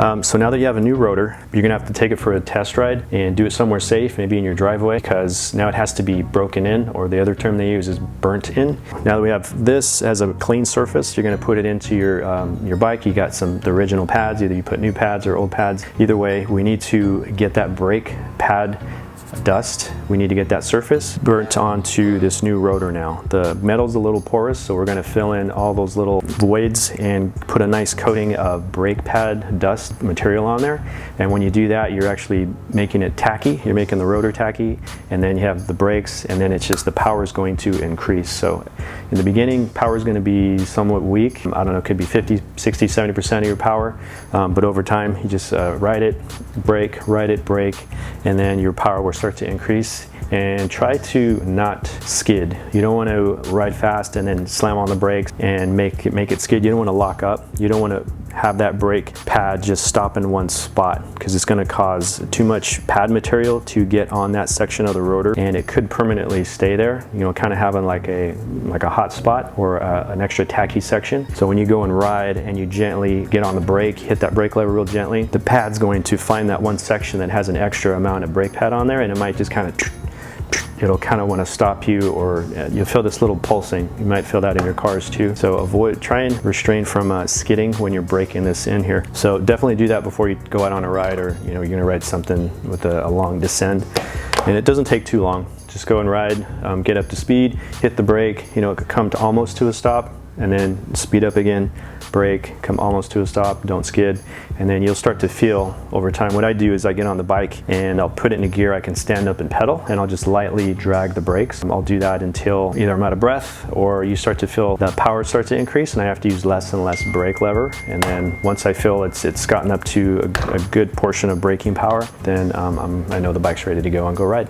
So now that you have a new rotor, you're gonna have to take it for a test ride and do it somewhere safe, maybe in your driveway, because now it has to be broken in, or the other term they use is burnt in. Now that we have this as a clean surface, you're gonna put it into your bike. You got the original pads, either you put new pads or old pads. Either way, we need to get that brake pad dust, we need to get that surface burnt onto this new rotor now. The metal's a little porous, so we're going to fill in all those little voids and put a nice coating of brake pad dust material on there. And when you do that, you're actually making it tacky. You're making the rotor tacky, and then you have the brakes, and then it's just the power is going to increase. So in the beginning, power is going to be somewhat weak. I don't know, it could be 50, 60, 70% of your power, but over time, you just ride it, brake, and then your power will start to increase. And try to not skid. You don't want to ride fast and then slam on the brakes and make it skid. You don't want to lock up. You don't want to have that brake pad just stop in one spot, because it's going to cause too much pad material to get on that section of the rotor, and it could permanently stay there, you know, kind of having like a hot spot or an extra tacky section. So when you go and ride and you gently get on the brake, hit that brake lever real gently, the pad's going to find that one section that has an extra amount of brake pad on there, and it might just kind of it'll kind of want to stop you, or you'll feel this little pulsing. You might feel that in your cars too. So try and restrain from skidding when you're braking this in here. So definitely do that before you go out on a ride, or you know, you're gonna ride something with a long descend. And it doesn't take too long. Just go and ride, get up to speed, hit the brake, you know, it could come to almost to a stop, and then speed up again, brake, come almost to a stop, don't skid, and then you'll start to feel over time. What I do is I get on the bike and I'll put it in a gear I can stand up and pedal, and I'll just lightly drag the brakes. I'll do that until either I'm out of breath, or you start to feel that power start to increase and I have to use less and less brake lever. And then once I feel it's gotten up to a good portion of braking power, then I know the bike's ready to go and go ride.